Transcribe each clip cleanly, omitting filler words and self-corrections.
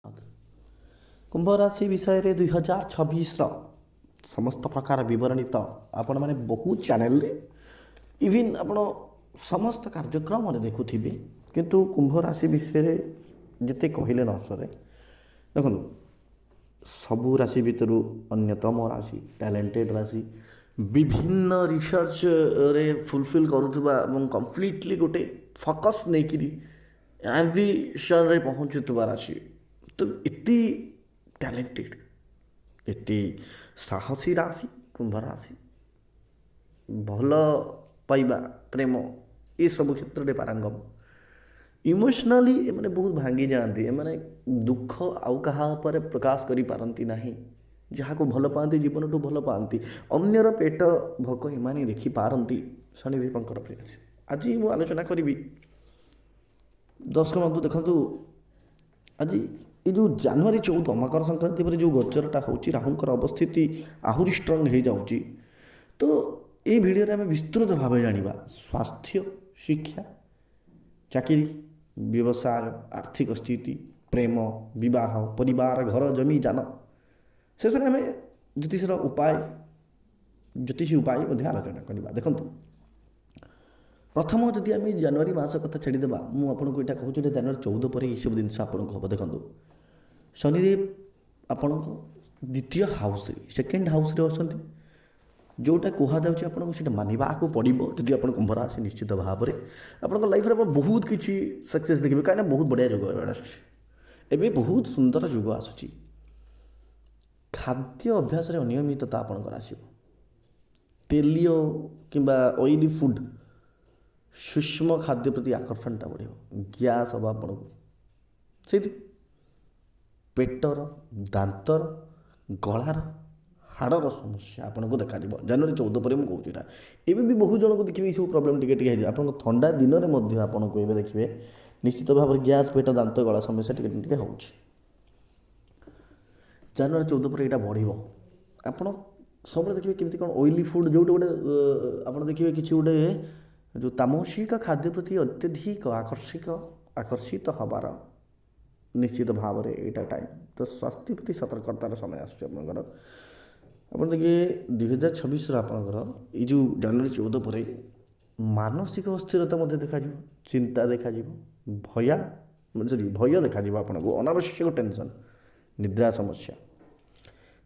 कुंभ राशि विषय रे 2026 समस्त प्रकार विवरणी तो आपण मैंने बहुत चैनल इवन आपण समस्त कार्यक्रम देखुवे किंतु कुंभ राशि विषय जिते कहले न सरे देखो सबू राशि भितर अन्यतम राशि टैलेंटेड राशि विभिन्न रिसर्च रे फुलफिल करुवा कंप्लीटली गोटे फोकस नहीं कि एम्बिशन रे पहुँचुवा राशि तो इतनी टैलेंटेड एति साहसी राशि कुंभ राशि भल पाइबा प्रेम ये सब क्षेत्र में पारंगम इमोशनली मैंने बहुत भांगी जाती मैंने दुख आउ कहा पर प्रकाश करी पारंती नहीं जहाँ को भल पाती जीवन ठू भल पाती अन्यर पेट भोक एमाने देखी पारंती शनिदेवंकर प्रयास आज मुझे आलोचना करी दर्शक बंधु देखु आज ये जो जनवरी 14 मकर संक्रांति पर जो गोचरटा हो राहुंकर अवस्थिति आहुरी स्ट्रंग हो जाऊँगी तो ये भिडियो आम विस्तृत भाव जाना स्वास्थ्य शिक्षा चाकरी व्यवसाय आर्थिक स्थिति प्रेम विवाह परिवार घर जमी जान शेष में आम ज्योतिषर उपाय ज्योतिषी उपाय आलोचना करवा देखो प्रथम जदि आम जनवरी मास कथा छाड़ीदे मुझे यहाँ कहूँ जनवरी 14 पर सब जिन आपको हम देखो शनिदेव आपण द्वितीय हाउस सेकेंड हाउस अच्छा जोटा कहुच्छे आपको मानवा को पड़ो जदि आप कुंभ राशि निश्चित भाव में आप लाइफ में बहुत किसी सक्सेस देखिए कहीं बहुत बढ़िया जुग आसुच्छे बहुत सुंदर जुग आसूँ खाद्य अभ्यास अनियमितता आपंकर आसो तेलीय कि ऑयली फूड सूक्ष्म खाद्य प्रति आकर्षणटा बढ़ गैस हम आपको से पेटर दांतर गलार हाड़र समस्या आपको देखा जनवरी 14 पर मुझे कहूँ एवं भी बहुत जन को देखिए सब प्रोब्लेम टे आप थंडा दिन में आपको ये देखिए निश्चित भाव में गैस पेट दांत गला समस्या टे हो जनवरी 14 पर यहाँ बढ़ आप सब देखिए केमती कौन ऑयली फूड जो गोटे आप देखिए कि गोटे जो तामसिक खाद्य प्रति अत्यधिक आकर्षित हबार निश्चित भाव में यहाँ टाइम तो स्वास्थ्य प्रति सतर्कतार समय आसर आप देखिए 2026 आपंकर ये जो जनवरी 14 पर मानसिक अस्थिरता देखा चिंता देखा भय भय देखा आपको अनावश्यक टेंशन निद्रा समस्या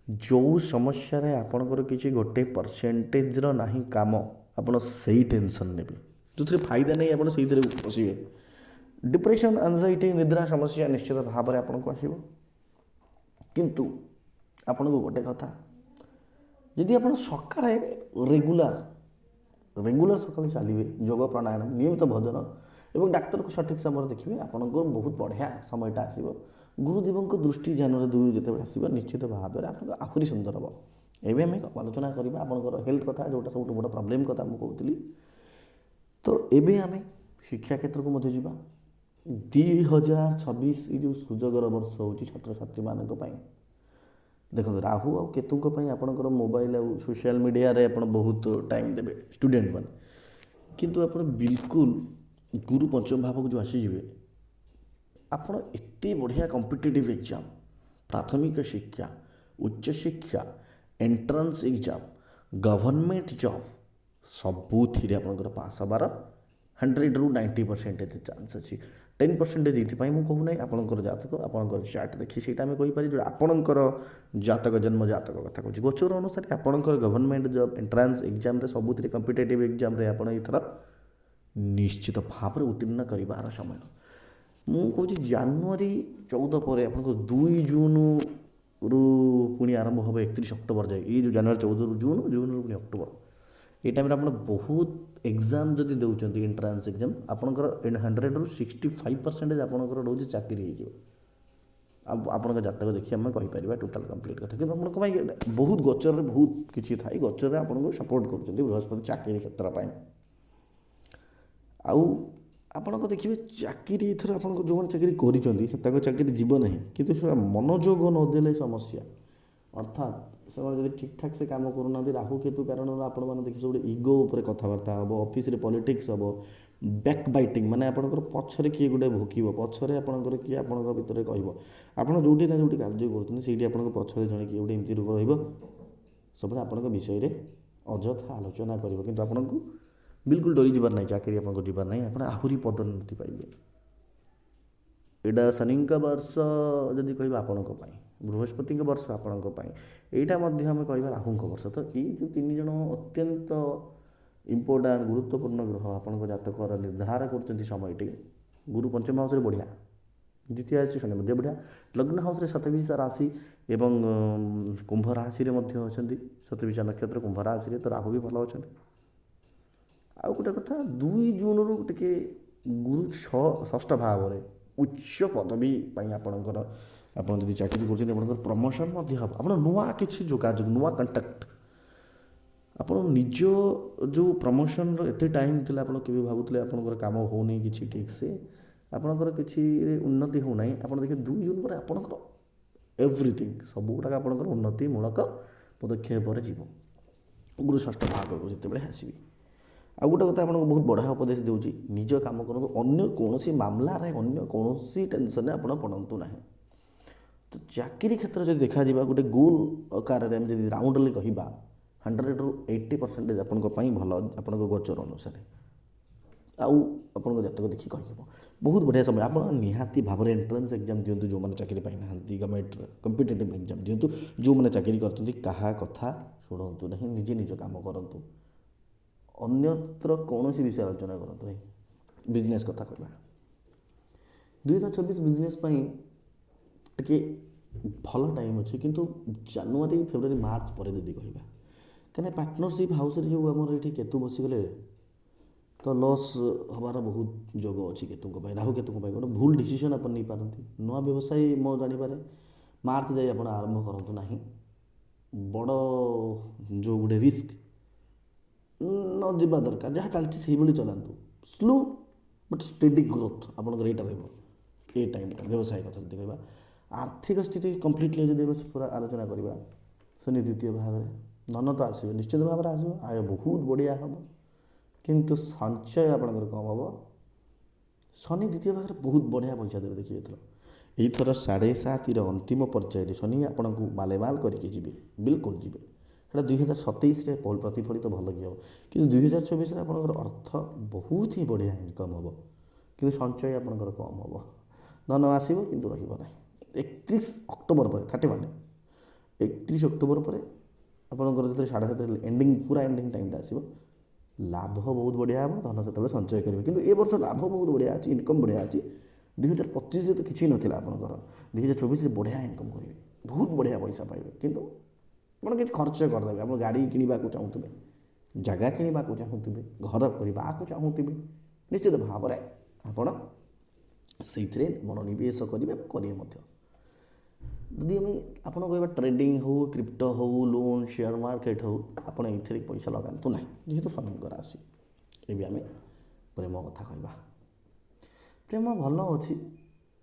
जो समस्या आपणकर किसी गोटे परसेंटेज ना काम आपड़ से टेंशन ने जो थे फायदा नहीं आप फसवे डिप्रेशन एंजाइटी निद्रा समस्या निश्चित भाव में आपको आसो किंतु आपन को गोटे कथा जदि आप सका रेगुलर सका चलिए योग प्राणायाम नियमित भोजन और डाक्तर को सठिक समय देखिए आपंकर बहुत बढ़िया समयटा आसो गुरुदेव दृष्टि ध्यान दूर जो आसो निश्चित भाव में आप आहरी सुंदर हम एवं आम आलोचना करवा आपंकर हेल्थ कथा जोटा सब बड़ प्रोब्लेम कथा मुझे कहती तो एवं आम शिक्षा क्षेत्र को मध्य जावा 2026 ये जो सुजगर वर्ष हो छात्र छात्री मान देखो राहु और केतु आपंकर मोबाइल और सोशल मीडिया रे आप बहुत टाइम देवे स्टूडेंट मान किंतु आप बिल्कुल गुरु पंचम भाव को जो आसीजे आप एत बढ़िया कॉम्पिटिटिव एग्जाम प्राथमिक शिक्षा उच्च शिक्षा एंट्रांस एग्जाम गवर्नमेंट जॉब सबुथि आपंकर पास हबार 100 ରୁ 90% चान्स अच्छी 10% ये कहूना आपंकर जातक आपंकर चार्ट देखिए सहीटा आम कहीपर जो आपंकर जातक जन्म जातक कथा कहूँ गोचर अनुसार आपंकर गवर्नमेंट जॉब एंट्रांस एग्जाम सबुथ कॉम्पिटिटिव एग्जाम आप एथर निश्चित भाव में उत्तीर्ण करार समय मुझे जनवरी 14 पर आप 2 जून रु पुणी आरंभ हम 31 अक्टोबर जाए ये जो जनवरी 14 रु जून जून रु पुणी अक्टोबर ये टाइम आप बहुत एग्जाम जदि देउछंती एंट्रांस एग्जाम आपंकर 100 ରୁ 65% आपंकर रोज चाकरी हो आपण जातक देखिए आम कहीपर टोटाल कंप्लीट कथा कि आप बहुत गोचर बहुत किसी थाई गोचर आपको सपोर्ट कर बृहस्पति चाकरी क्षेत्र आउ आपण देखिए चाकरी एथर आप जो चाकरी कर चाकरी जीव ना कि मनोयोग नदेले समस्या अर्थात से ठीक ठाक से काम करूना राहु केतु कारण आपण मैंने देखिए गोटे इगो उपर कथबार्ता हम ऑफिस रे पॉलिटिक्स हम ବ୍ୟାକ୍ ବାଇଟିଂ ମାନେ ଆପଣଙ୍କର ପଛରେ କିଏ ଗୋଟେ ଭୋକିବ, ପଛରେ ଆପଣଙ୍କର କିଏ ଆପଣଙ୍କ ଭିତରେ କହିବ, ଆପଣ ଯେଉଁଠି ନା ଯେଉଁଠି କାର୍ଯ୍ୟ କରୁଛନ୍ତି ସେଇଠି ଆପଣଙ୍କ ପଛରେ ଜଣେ କିଏ ଗୋଟେ ଏମିତି ରୋଗ ରହିବ, ସବୁବେଳେ ଆପଣଙ୍କ ବିଷୟରେ ଅଯଥା ଆଲୋଚନା କରିବ। କିନ୍ତୁ ଆପଣଙ୍କୁ ବିଲକୁଲ ଡରି ଯିବାର ନାହିଁ, ଚାକିରି ଆପଣଙ୍କ ଯିବାର ନାହିଁ, ଆପଣ ଆହୁରି ପଦୋନ୍ନତି ପାଇବେ। ଏଇଟା ଶନିଙ୍କ ବର୍ଷ ଯଦି କହିବା ଆପଣଙ୍କ ପାଇଁ, ବୃହସ୍ପତିଙ୍କ ବର୍ଷ ଆପଣଙ୍କ ପାଇଁ, ଏଇଟା ମଧ୍ୟ ଆମେ କହିବା ରାହୁଙ୍କ ବର୍ଷ। ତ ଏଇ ଯେଉଁ ତିନି ଜଣ ଅତ୍ୟନ୍ତ ଇମ୍ପୋର୍ଟାଣ୍ଟ ଗୁରୁତ୍ୱପୂର୍ଣ୍ଣ ଗ୍ରହ ଆପଣଙ୍କ ଜାତକର ନିର୍ଦ୍ଧାର କରୁଛନ୍ତି ସମୟଟି। ଗୁରୁ ପଞ୍ଚମ ହାଉସରେ ବଢ଼ିଆ, ଦ୍ୱିତୀୟ ରାଶି ଶନି ମଧ୍ୟ ବଢ଼ିଆ, ଲଗ୍ନ ହାଉସରେ ଶତବିଶ ରାଶି ଏବଂ କୁମ୍ଭ ରାଶିରେ ମଧ୍ୟ ଅଛନ୍ତି, ଶତବିଶ ନକ୍ଷତ୍ର କୁମ୍ଭ ରାଶିରେ, ତ ରାହୁ ବି ଭଲ ଅଛନ୍ତି। ଆଉ ଗୋଟେ କଥା, 2 ଜୁନରୁ ଟିକେ ଗୁରୁ ଷଷ୍ଠ ଭାବରେ ଉଚ୍ଚ ପଦବୀ ପାଇଁ ଆପଣଙ୍କର, ଆପଣ ଯଦି ଚାକିରି କରୁଛନ୍ତି ଆପଣଙ୍କର ପ୍ରମୋସନ୍ ମଧ୍ୟ ହେବ, ଆପଣ ନୂଆ କିଛି ଯୋଗାଯୋଗ, ନୂଆ କଣ୍ଟାକ୍ଟ, ଆପଣ ନିଜ ଯେଉଁ ପ୍ରମୋସନ୍ର ଏତେ ଟାଇମ୍ ଥିଲା, ଆପଣ କେବେ ଭାବୁଥିଲେ ଆପଣଙ୍କର କାମ ହେଉନି କିଛି ଠିକ୍ସେ, ଆପଣଙ୍କର କିଛି ଉନ୍ନତି ହେଉନାହିଁ, ଆପଣ ଦେଖିବେ 2 ଜୁନ୍ ପରେ ଆପଣଙ୍କର ଏଭ୍ରିଥିଙ୍ଗ ସବୁଗୁଡ଼ାକ ଆପଣଙ୍କର ଉନ୍ନତିମୂଳକ ପଦକ୍ଷେପରେ ଯିବ, ଗୁରୁ ଷଷ୍ଠ ଭାଗକୁ ଯେତେବେଳେ ଆସିବି। ଆଉ ଗୋଟେ କଥା ଆପଣଙ୍କୁ ବହୁତ ବଢ଼ିଆ ଉପଦେଶ ଦେଉଛି, ନିଜ କାମ କରନ୍ତୁ, ଅନ୍ୟ କୌଣସି ମାମଲାରେ, ଅନ୍ୟ କୌଣସି ଟେନସନ୍ରେ ଆପଣ ପଡ଼ନ୍ତୁ ନାହିଁ। ତ ଚାକିରି କ୍ଷେତ୍ରରେ ଯଦି ଦେଖାଯିବା, ଗୋଟେ ଗୋଲ୍ ଆକାରରେ ଆମେ ଯଦି ରାଉଣ୍ଡଲି କହିବା, 100ରୁ 80% ଆପଣଙ୍କ ପାଇଁ ଭଲ, ଆପଣଙ୍କ ଗୋଚର ଅନୁସାରେ। ଆଉ ଆପଣଙ୍କ ଜାତକ ଦେଖି କହିହେବ, ବହୁତ ବଢ଼ିଆ ସମୟ। ଆପଣ ନିହାତି ଭାବରେ ଏଣ୍ଟ୍ରାନ୍ସ ଏକ୍ଜାମ୍ ଦିଅନ୍ତୁ, ଯେଉଁମାନେ ଚାକିରି ପାଇନାହାନ୍ତି, ଗଭର୍ଣ୍ଣମେଣ୍ଟର କମ୍ପିଟେଟିଭ୍ ଏକ୍ଜାମ୍ ଦିଅନ୍ତୁ, ଯେଉଁମାନେ ଚାକିରି କରିଛନ୍ତି କାହା କଥା ଶୁଣନ୍ତୁ ନାହିଁ, ନିଜେ ନିଜ କାମ କରନ୍ତୁ, ଅନ୍ୟତ୍ର କୌଣସି ବିଷୟ ଆଲୋଚନା କରନ୍ତୁ ନାହିଁ। ବିଜନେସ୍ କଥା କହିବା, 2024 ବିଜନେସ୍ ପାଇଁ ଟିକେ ଭଲ ଟାଇମ୍ ଅଛି, କିନ୍ତୁ ଜାନୁଆରୀ ଫେବୃଆରୀ ମାର୍ଚ୍ଚ ପରେ ଯଦି କହିବା, କାହିଁକିନା ପାର୍ଟନରସିପ୍ ହାଉସ୍ରେ ଯେଉଁ ଆମର ଏଠି କେତୁ ବସିଗଲେ, ତ ଲସ୍ ହେବାର ବହୁତ ଯୋଗ ଅଛି କେତୁଙ୍କ ପାଇଁ, ରାହୁ କେତୁଙ୍କ ପାଇଁ। ଗୋଟେ ଭୁଲ ଡିସିସନ୍ ଆପଣ ନେଇପାରନ୍ତି। ନୂଆ ବ୍ୟବସାୟ ମୋ ଜାଣିବାରେ ମାର୍ଚ୍ଚ ଯାଇ ଆପଣ ଆରମ୍ଭ କରନ୍ତୁ ନାହିଁ, ବଡ଼ ଯେଉଁ ଗୋଟେ ରିସ୍କ ନ ଯିବା ଦରକାର, ଯାହା ଚାଲିଛି ସେଇଭଳି ଚଲାନ୍ତୁ, ସ୍ଲୋ ବଟ୍ ଷ୍ଟେଡି ଗ୍ରୋଥ୍ ଆପଣଙ୍କର ଏଇଟା ରହିବ ଏ ଟାଇମ୍ଟା। ବ୍ୟବସାୟ କଥା ଯଦି କହିବା, ଆର୍ଥିକ ସ୍ଥିତି କମ୍ପ୍ଲିଟଲି ଯଦି ପୁରା ଆଲୋଚନା କରିବା, ଶନି ଦ୍ୱିତୀୟ ଭାବରେ, ଧନ ତ ଆସିବ ନିଶ୍ଚିତ ଭାବରେ ଆସିବ, ଆୟ ବହୁତ ବଢ଼ିଆ ହେବ, କିନ୍ତୁ ସଞ୍ଚୟ ଆପଣଙ୍କର କମ୍ ହେବ। ଶନି ଦ୍ୱିତୀୟ ଭାଗରେ ବହୁତ ବଢ଼ିଆ ପଇସା ଦେବେ, ଦେଖିବେ ଏଥର, ଏଇଥର 7.5ର ଅନ୍ତିମ ପର୍ଯ୍ୟାୟରେ ଶନି ଆପଣଙ୍କୁ ମାଲେମାଲ କରିକି ଯିବେ, ବିଲକୁଲ ଯିବେ। ସେଇଟା 2027ରେ ପ୍ରତିଫଳିତ ଭଲ କି ହେବ, କିନ୍ତୁ 2024ରେ ଆପଣଙ୍କର ଅର୍ଥ ବହୁତ ହିଁ ବଢ଼ିଆ ଇନକମ୍ ହେବ, କିନ୍ତୁ ସଞ୍ଚୟ ଆପଣଙ୍କର କମ୍ ହେବ। ଧନ ଆସିବ କିନ୍ତୁ ରହିବ ନାହିଁ। 31 ଅକ୍ଟୋବର ପରେ, 31 31 ଅକ୍ଟୋବର ପରେ ଆପଣଙ୍କର ଯେତେବେଳେ 7.5 ଏଣ୍ଡିଂ, ପୁରା ଏଣ୍ଡିଂ ଟାଇମ୍ଟା ଆସିବ, ଲାଭ ବହୁତ ବଢ଼ିଆ ହେବ, ଧନ ସେତେବେଳେ ସଞ୍ଚୟ କରିବେ। କିନ୍ତୁ ଏ ବର୍ଷ ଲାଭ ବହୁତ ବଢ଼ିଆ ଅଛି, ଇନକମ୍ ବଢ଼ିଆ ଅଛି। 2025ରେ ତ କିଛି ନଥିଲା ଆପଣଙ୍କର, 2024ରେ ବଢ଼ିଆ ଇନକମ୍ କରିବେ, ବହୁତ ବଢ଼ିଆ ପଇସା ପାଇବେ, କିନ୍ତୁ ଆପଣ କିଛି ଖର୍ଚ୍ଚ କରିଦେବେ। ଆପଣ ଗାଡ଼ି କିଣିବାକୁ ଚାହୁଁଥିବେ, ଜାଗା କିଣିବାକୁ ଚାହୁଁଥିବେ, ଘର କରିବାକୁ ଚାହୁଁଥିବେ, ନିଶ୍ଚିତ ଭାବରେ ଆପଣ ସେଇଥିରେ ମନୋନିବେଶ କରିବେ, କରିବେ ମଧ୍ୟ। ଯଦି ଆମେ ଆପଣ କହିବା ଟ୍ରେଡ଼ିଂ ହେଉ, କ୍ରିପ୍ଟୋ ହେଉ, ଲୋନ୍, ସେୟାର ମାର୍କେଟ୍ ହେଉ, ଆପଣ ଏଇଥିରେ ପଇସା ଲଗାନ୍ତୁ ନାହିଁ, ଯେହେତୁ ଶନିଙ୍କ ରାଶି। ଏବେ ଆମେ ପ୍ରେମ କଥା କହିବା। ପ୍ରେମ ଭଲ ଅଛି,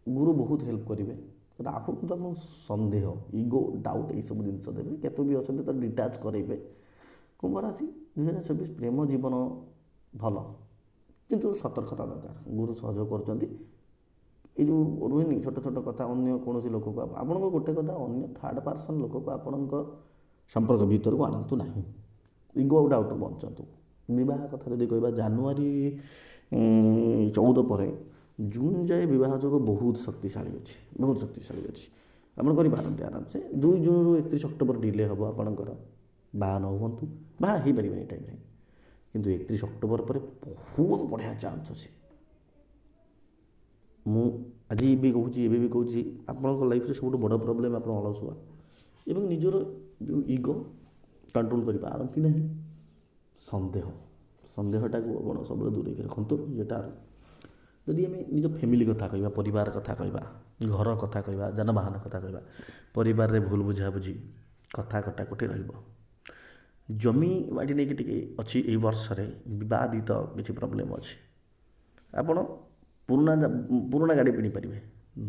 ଗୁରୁ ବହୁତ ହେଲ୍ପ କରିବେ। ରାହୁ ତ ଆପଣ ସନ୍ଦେହ, ଇଗୋ, ଡାଉଟ୍ ଏଇସବୁ ଜିନିଷ ଦେବେ। କେତୁ ବି ଅଛନ୍ତି ତ ଡିଟାଚ୍ କରାଇବେ। କୁମ୍ଭ ରାଶି 2024 ପ୍ରେମ ଜୀବନ ଭଲ, କିନ୍ତୁ ସତର୍କତା ଦରକାର। ଗୁରୁ ସହଯୋଗ କରୁଛନ୍ତି, ଏଇ ଯେଉଁ ରୁହେନି ଛୋଟ ଛୋଟ କଥା, ଅନ୍ୟ କୌଣସି ଲୋକକୁ, ଆପଣଙ୍କ ଗୋଟେ କଥା, ଅନ୍ୟ ଥାର୍ଡ଼ ପାର୍ସନ୍ ଲୋକକୁ ଆପଣଙ୍କ ସମ୍ପର୍କ ଭିତରକୁ ଆଣନ୍ତୁ ନାହିଁ, ଇଗୋ ଆଉ ଡାଉଟ୍ରୁ ବଞ୍ଚନ୍ତୁ। ବିବାହ କଥା ଯଦି କହିବା, ଜାନୁଆରୀ 14 ପରେ ଜୁନ୍ ଯାଏ ବିବାହ ଯୋଗ ବହୁତ ଶକ୍ତିଶାଳୀ ଅଛି, ବହୁତ ଶକ୍ତିଶାଳୀ ଅଛି, ଆପଣ କରିପାରନ୍ତି ଆରାମସେ। 2 ଜୁନ୍ରୁ 31 ଅକ୍ଟୋବର ଡିଲେ ହେବ ଆପଣଙ୍କର, ବାହା ନ ହୁଅନ୍ତୁ, ବାହା ହେଇପାରିବେନି ଏ ଟାଇମ୍ରେ, କିନ୍ତୁ 31 ଅକ୍ଟୋବର ପରେ ବହୁତ ବଢ଼ିଆ ଚାନ୍ସ ଅଛି। ମୁଁ ଆଜି ବି କହୁଛି, ଏବେ ବି କହୁଛି, ଆପଣଙ୍କ ଲାଇଫ୍ରେ ସବୁଠୁ ବଡ଼ ପ୍ରୋବ୍ଲେମ୍ ଆପଣ ଅଳସୁଆ ଏବଂ ନିଜର ଯେଉଁ ଇଗୋ କଣ୍ଟ୍ରୋଲ୍ କରିପାରନ୍ତି ନାହିଁ। ସନ୍ଦେହଟାକୁ ଆପଣ ସବୁବେଳେ ଦୂରେଇକି ରଖନ୍ତୁ। ଯେଟା ଯଦି ଆମେ ନିଜ ଫ୍ୟାମିଲି କଥା କହିବା, ପରିବାର କଥା କହିବା, ଘର କଥା କହିବା, ଯାନବାହନ କଥା କହିବା, ପରିବାରରେ ଭୁଲ ବୁଝାବୁଝି, କଥା କଟାକଟି ରହିବ। ଜମି ବାଡ଼ି ନେଇକି ଟିକେ ଅଛି, ଏଇ ବର୍ଷରେ ବିବାଦିତ କିଛି ପ୍ରୋବ୍ଲେମ୍ ଅଛି। ଆପଣ ପୁରୁଣା ଗାଡ଼ି କିଣିପାରିବେ,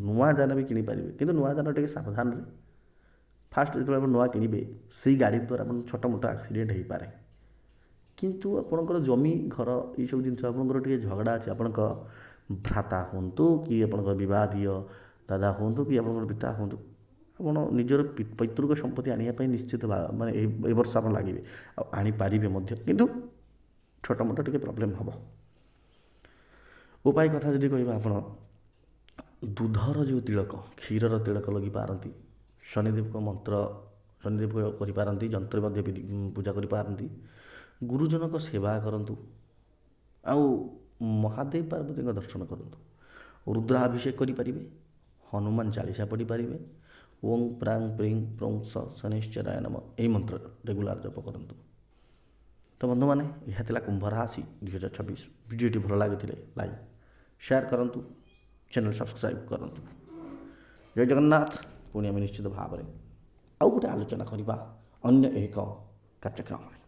ନୂଆ ଯାନ ବି କିଣିପାରିବେ, କିନ୍ତୁ ନୂଆ ଯାନ ଟିକେ ସାବଧାନରେ। ଫାଷ୍ଟ ଯେତେବେଳେ ଆପଣ ନୂଆ କିଣିବେ, ସେଇ ଗାଡ଼ି ଦ୍ୱାରା ଆପଣ ଛୋଟ ମୋଟ ଆକ୍ସିଡେଣ୍ଟ ହେଇପାରେ, କିନ୍ତୁ ଆପଣଙ୍କର ଜମି ଘର ଏଇସବୁ ଜିନିଷ ଆପଣଙ୍କର ଟିକେ ଝଗଡ଼ା ଅଛି ଆପଣଙ୍କ ଭ୍ରାତା ହୁଅନ୍ତୁ କି ଆପଣଙ୍କର ବିବାଦୀୟ ଦାଦା ହୁଅନ୍ତୁ କି ଆପଣଙ୍କର ପିତା ହୁଅନ୍ତୁ, ଆପଣ ନିଜର ପୈତୃକ ସମ୍ପତ୍ତି ଆଣିବା ପାଇଁ ନିଶ୍ଚିତ ମାନେ ଏ ବର୍ଷ ଆପଣ ଲାଗିବେ ଆଉ ଆଣିପାରିବେ ମଧ୍ୟ, କିନ୍ତୁ ଛୋଟ ମୋଟ ଟିକେ ପ୍ରୋବ୍ଲେମ୍ ହେବ। ଉପାୟ କଥା ଯଦି କହିବା ଆପଣ ଦୁଧର ଯେଉଁ ତିଳକ, କ୍ଷୀରର ତିଳକ ଲଗିପାରନ୍ତି, ଶନିଦେବଙ୍କ ମନ୍ତ୍ର ଶନିଦେବ କରିପାରନ୍ତି, ଯନ୍ତ୍ର ମଧ୍ୟ ପୂଜା କରିପାରନ୍ତି, ଗୁରୁଜନଙ୍କ ସେବା କରନ୍ତୁ, ଆଉ ମହାଦେବ ପାର୍ବତୀଙ୍କ ଦର୍ଶନ କରନ୍ତୁ, ରୁଦ୍ରାଭିଷେକ କରିପାରିବେ, ହନୁମାନ ଚାଳିଶା ପଢ଼ିପାରିବେ, ଓଂ ପ୍ରାଂ ପ୍ରିଂ ପ୍ରଂ ଶନିଶ୍ଚରାୟ ନମ ଏହି ମନ୍ତ୍ର ରେଗୁଲାର ଜପ କରନ୍ତୁ। ତ ବନ୍ଧୁମାନେ, ଏହା ଥିଲା କୁମ୍ଭ ରାଶି 2024। ଭିଡ଼ିଓଟି ଭଲ ଲାଗିଥିଲେ ଲାଇକ୍ ସେୟାର କରନ୍ତୁ, ଚ୍ୟାନେଲ୍ ସବସ୍କ୍ରାଇବ୍ କରନ୍ତୁ। ଜୟ ଜଗନ୍ନାଥ। ପୁଣି ଆମେ ନିଶ୍ଚିତ ଭାବରେ ଆଉ ଗୋଟେ ଆଲୋଚନା କରିବା ଅନ୍ୟ ଏକ କାର୍ଯ୍ୟକ୍ରମରେ।